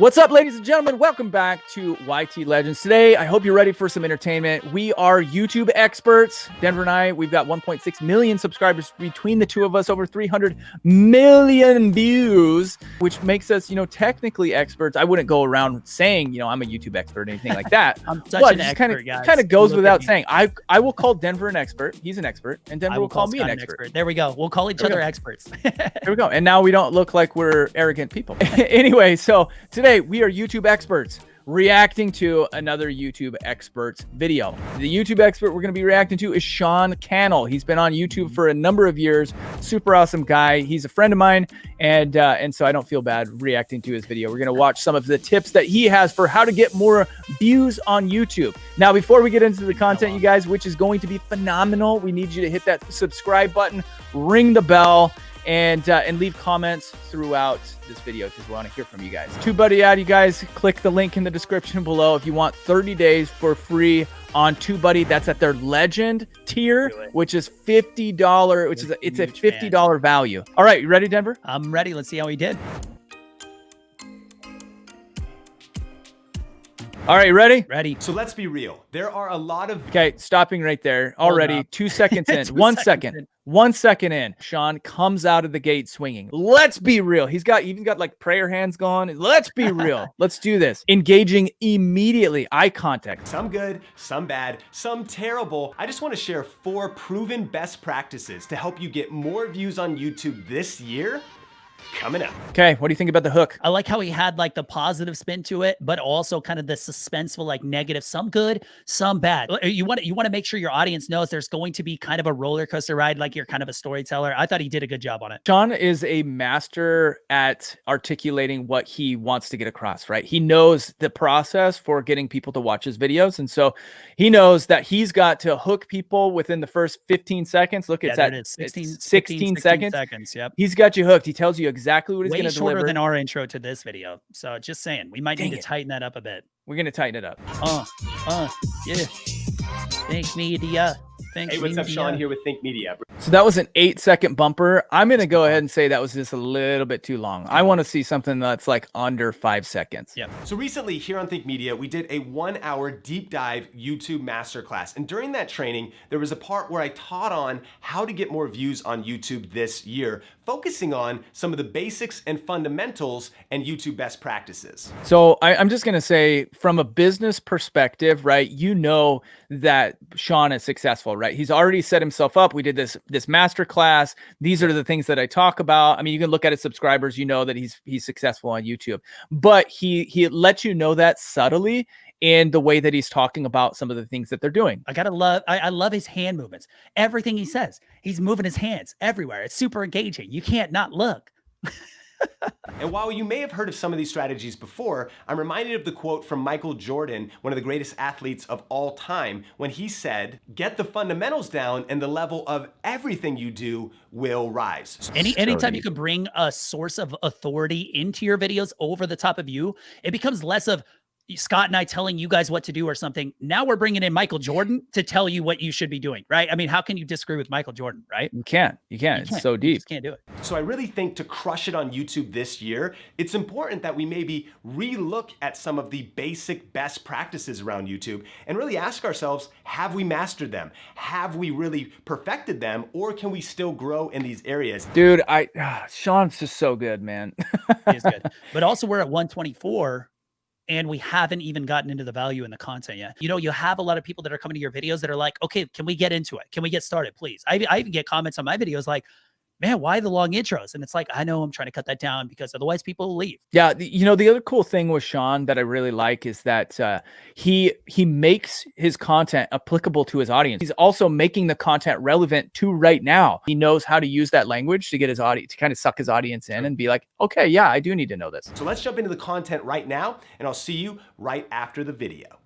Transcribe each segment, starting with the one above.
What's up, ladies and gentlemen? Welcome back to YT Legends. Today, I hope you're ready for some entertainment. We are YouTube experts. Denver and I, we've got 1.6 million subscribers between the two of us, over 300 million views, which makes us, technically experts. I wouldn't go around saying, I'm a YouTube expert or anything like that. I'm such an expert, guys. It kind of goes without saying. I will call Denver an expert. He's an expert. And Denver will call me an expert. There we go. We'll call each other experts. There we go. And now we don't look like we're arrogant people. Anyway, so today we are YouTube experts reacting to another YouTube experts video. The YouTube expert we're going to be reacting to is Sean Cannell. He's been on YouTube for a number of years. Super awesome guy. He's a friend of mine, and so I don't feel bad reacting to his video. We're going to watch some of the tips that he has for how to get more views on YouTube. Now, before we get into the content, you guys, which is going to be phenomenal, we need you to hit that subscribe button, ring the bell, and leave comments throughout this video because we want to hear from you guys. TubeBuddy ad, you guys, click the link in the description below if you want 30 days for free on TubeBuddy. That's at their legend tier, which is $50, which is it's a $50 value. All right, you ready, Denver? I'm ready. Let's see how he did. All right, you ready? Ready. So let's be real. There are a lot of... Okay, stopping right there. Already 2 seconds in. 1 second. 1 second in. Sean comes out of the gate swinging. Let's be real. He's even got like prayer hands going. Let's be real. Let's do this. Engaging immediately. Eye contact. Some good, some bad, some terrible. I just want to share 4 proven best practices to help you get more views on YouTube this year. Coming up. Okay, what do you think about the hook? I like how he had like the positive spin to it, but also kind of the suspenseful, like negative, some good, some bad. You want to make sure your audience knows there's going to be kind of a roller coaster ride, like you're kind of a storyteller. I thought he did a good job on it. Sean is a master at articulating what he wants to get across, right? He knows the process for getting people to watch his videos. And so he knows that he's got to hook people within the first 15 seconds. Look, it's at 16 seconds. Yep. He's got you hooked. He tells you exactly what he's going to deliver. Shorter than our intro to this video. So just saying, we might need to tighten that up a bit. We're going to tighten it up. Yeah. Thanks, media. Thanks, hey, what's up, Sean here with Think Media. So that was an 8-second bumper. I'm going to go ahead and say that was just a little bit too long. I want to see something that's like under 5 seconds. Yeah. So recently here on Think Media, we did a 1-hour deep dive YouTube masterclass. And during that training, there was a part where I taught on how to get more views on YouTube this year, focusing on some of the basics and fundamentals and YouTube best practices. So I'm just going to say from a business perspective, right? You know that Sean is successful, right? He's already set himself up. We did this master class. These are the things that I talk about. I mean, you can look at his subscribers, you know that he's successful on YouTube, but he lets you know that subtly in the way that he's talking about some of the things that they're doing. I love his hand movements. Everything he says, he's moving his hands everywhere. It's super engaging. You can't not look. And while you may have heard of some of these strategies before, I'm reminded of the quote from Michael Jordan, one of the greatest athletes of all time, when he said, "Get the fundamentals down and the level of everything you do will rise." Anytime you can bring a source of authority into your videos over the top of you, it becomes less of Scott and I telling you guys what to do or something. Now we're bringing in Michael Jordan to tell you what you should be doing, right? I mean, how can you disagree with Michael Jordan, right? You can't. It's so deep. You just can't do it. So I really think to crush it on YouTube this year, it's important that we maybe relook at some of the basic best practices around YouTube and really ask ourselves, have we mastered them? Have we really perfected them? Or can we still grow in these areas? Dude, Sean's just so good, man. He is good. But also we're at 124. And we haven't even gotten into the value in the content yet. You have a lot of people that are coming to your videos that are like, okay, can we get into it? Can we get started, please? I even get comments on my videos like, man, why the long intros? And it's like, I know I'm trying to cut that down because otherwise people will leave. Yeah. The other cool thing with Sean that I really like is that he makes his content applicable to his audience. He's also making the content relevant to right now. He knows how to use that language to get his audience, to kind of suck his audience in and be like, okay, yeah, I do need to know this. So let's jump into the content right now, and I'll see you right after the video.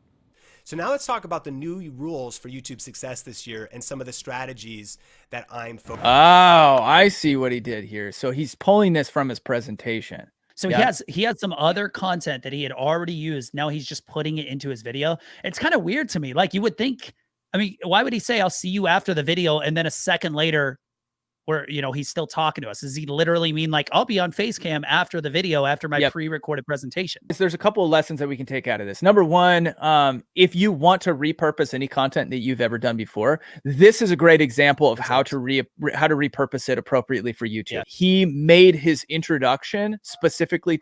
So now let's talk about the new rules for YouTube success this year and some of the strategies that I'm focused on. Oh, I see what he did here. So he's pulling this from his presentation. So he has some other content that he had already used. Now he's just putting it into his video. It's kind of weird to me. Like you would think, I mean, why would he say, I'll see you after the video, and then a second later where, you know, he's still talking to us? Does he literally mean like, I'll be on face cam after the video, after my pre-recorded presentation? There's a couple of lessons that we can take out of this. Number one, if you want to repurpose any content that you've ever done before, this is a great example of how to repurpose it appropriately for YouTube. He made his introduction specifically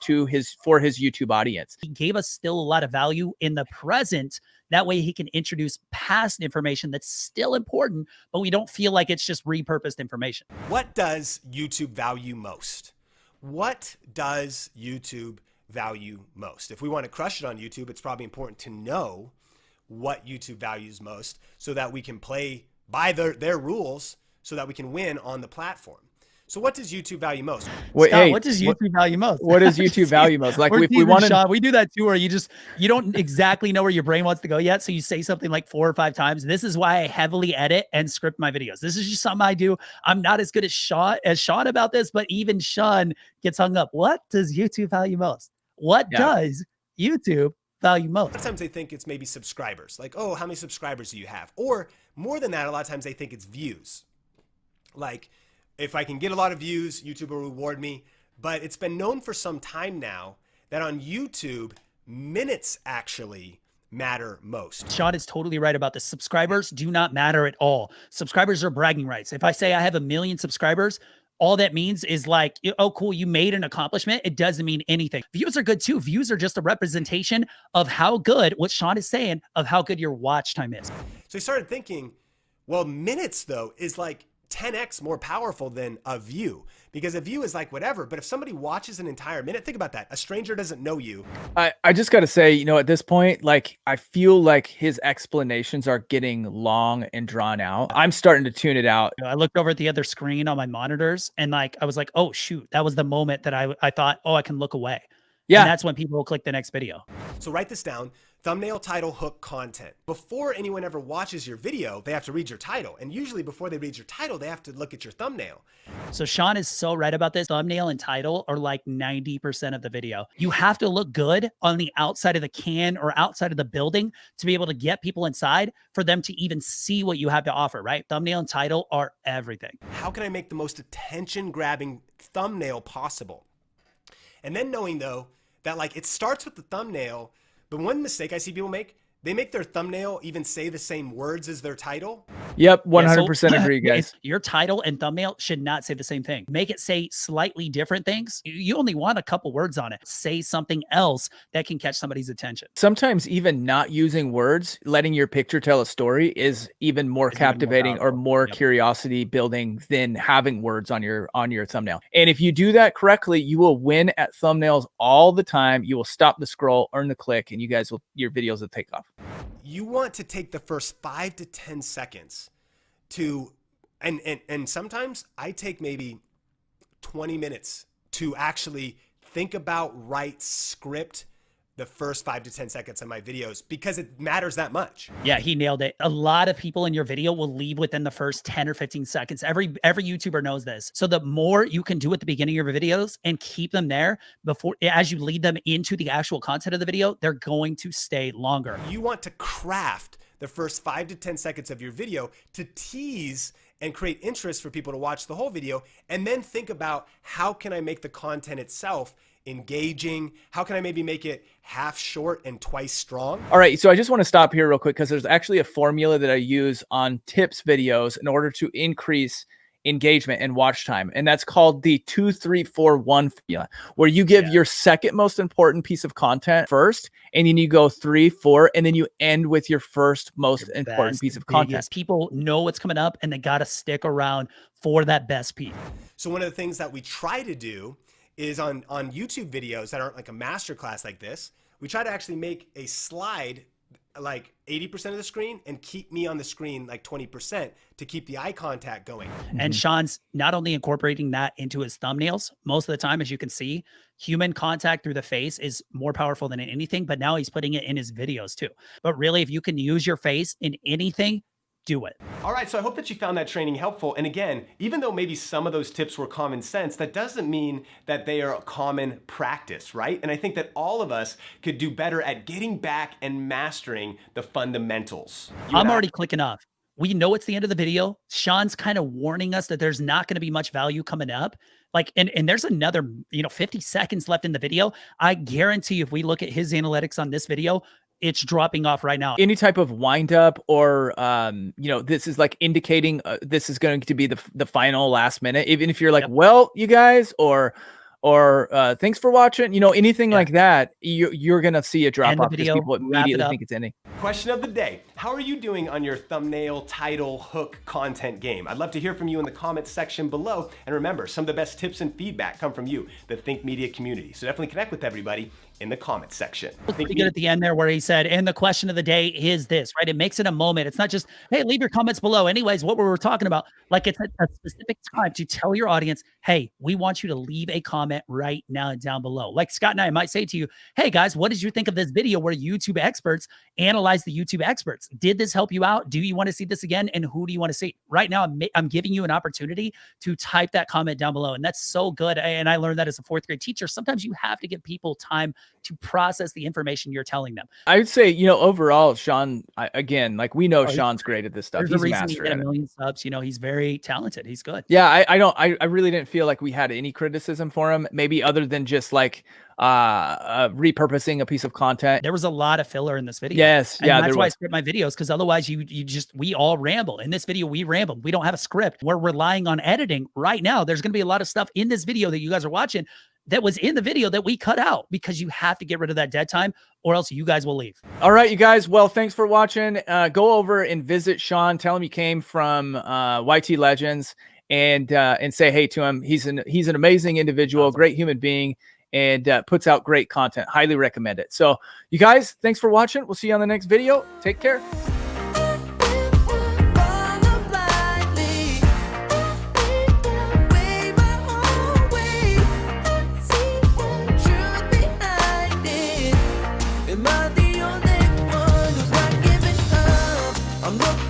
for his YouTube audience. He gave us still a lot of value in the present. That way he can introduce past information that's still important, but we don't feel like it's just repurposed information. What does YouTube value most? What does YouTube value most? If we want to crush it on YouTube, it's probably important to know what YouTube values most so that we can play by their rules so that we can win on the platform. So what does YouTube value most? Wait, Scott, what does YouTube value most? What does YouTube value most? Like we want to, we do that too, where you don't exactly know where your brain wants to go yet. So you say something like 4 or 5 times. This is why I heavily edit and script my videos. This is just something I do. I'm not as good as Sean about this, but even Sean gets hung up. What does YouTube value most? What does YouTube value most? A lot of times they think it's maybe subscribers. Like, oh, how many subscribers do you have? Or more than that, a lot of times they think it's views. Like, if I can get a lot of views, YouTube will reward me. But it's been known for some time now that on YouTube, minutes actually matter most. Sean is totally right about this. Subscribers do not matter at all. Subscribers are bragging rights. If I say I have 1 million subscribers, all that means is like, oh, cool, you made an accomplishment. It doesn't mean anything. Views are good too. Views are just a representation of how good, what Sean is saying, of how good your watch time is. So he started thinking, well, minutes though is like 10x more powerful than a view, because a view is like whatever. But if somebody watches an entire minute, think about that. A stranger doesn't know you. I just got to say, you know, at this point, like, I feel like his explanations are getting long and drawn out. I'm starting to tune it out. I looked over at the other screen on my monitors and like, I was like, oh shoot, that was the moment that I thought, oh, I can look away. Yeah. And that's when people will click the next video. So write this down: thumbnail, title, hook, content. Before anyone ever watches your video, they have to read your title. And usually before they read your title, they have to look at your thumbnail. So Sean is so right about this. Thumbnail and title are like 90% of the video. You have to look good on the outside of the can or outside of the building to be able to get people inside for them to even see what you have to offer, right? Thumbnail and title are everything. How can I make the most attention-grabbing thumbnail possible? And then knowing though, that like it starts with the thumbnail, but one mistake I see people make, they make their thumbnail even say the same words as their title. Yep, 100% agree, guys. Your title and thumbnail should not say the same thing. Make it say slightly different things. You only want a couple words on it. Say something else that can catch somebody's attention. Sometimes even not using words, letting your picture tell a story is even more captivating or more curiosity building than having words on your thumbnail. And if you do that correctly, you will win at thumbnails all the time. You will stop the scroll, earn the click, and your videos will take off. You want to take the first 5 to 10 seconds to, and sometimes I take maybe 20 minutes to actually think about, write, script the first 5 to 10 seconds of my videos because it matters that much. Yeah, he nailed it. A lot of people in your video will leave within the first 10 or 15 seconds. Every YouTuber knows this. So the more you can do at the beginning of your videos and keep them there before, as you lead them into the actual content of the video, they're going to stay longer. You want to craft the first 5 to 10 seconds of your video to tease and create interest for people to watch the whole video, and then think about how can I make the content itself engaging? How can I maybe make it half short and twice strong? All right, so I just want to stop here real quick because there's actually a formula that I use on tips videos in order to increase engagement and watch time, and that's called the 2-3-4-1 formula, where you give your second most important piece of content first, and then you go 3-4, and then you end with your first most important piece of content. People know what's coming up and they got to stick around for that best piece. So one of the things that we try to do is on YouTube videos that aren't like a masterclass like this, we try to actually make a slide like 80% of the screen and keep me on the screen like 20% to keep the eye contact going. And Sean's not only incorporating that into his thumbnails, most of the time, as you can see, human contact through the face is more powerful than anything, but now he's putting it in his videos too. But really, if you can use your face in anything, do it. All right, so I hope that you found that training helpful. And again, even though maybe some of those tips were common sense, that doesn't mean that they are a common practice, right? And I think that all of us could do better at getting back and mastering the fundamentals. I'm already clicking off. we know it's the end of the video. Sean's kind of warning us that there's not going to be much value coming up. Like, and there's another, 50 seconds left in the video. I guarantee if we look at his analytics on this video, it's dropping off right now. Any type of wind up or, this is like indicating this is going to be the final last minute, even if you're like, well, you guys, or thanks for watching, anything like that, you're going to see a drop off because people immediately think it's ending. Question of the day. How are you doing on your thumbnail, title, hook content game? I'd love to hear from you in the comments section below. And remember, some of the best tips and feedback come from you, the Think Media community. So definitely connect with everybody in the comments section. Pretty good at the end there where he said, and the question of the day is this, right? It makes it a moment. It's not just, hey, leave your comments below. Anyways, what we were talking about, like it's a specific time to tell your audience, hey, we want you to leave a comment right now down below. Like Scott and I might say to you, hey guys, what did you think of this video where YouTube experts analyze the YouTube experts? Did this help you out? Do you want to see this again? And who do you want to see? Right now, I'm giving you an opportunity to type that comment down below. And that's so good. And I learned that as a 4th grade teacher. Sometimes you have to give people time to process the information you're telling them. I would say, overall, Sean, again, like we know Sean's great at this stuff. He's a reason he get a million subs. He's very talented. He's good. Yeah, I really didn't feel like we had any criticism for him, maybe other than just like repurposing a piece of content. There was a lot of filler in this video. Yes, and that's why I script my videos, because otherwise we all ramble. In this video, we ramble. We don't have a script. We're relying on editing right now. There's going to be a lot of stuff in this video that you guys are watching that was in the video that we cut out, because you have to get rid of that dead time or else you guys will leave. All right, you guys. Well, thanks for watching. Go over and visit Sean. Tell him you came from YT Legends, and say hey to him. He's an amazing individual, great human being, and puts out great content. Highly recommend it. So you guys, thanks for watching. We'll see you on the next video. Take care. Am I the only one who's not giving up? I'm looking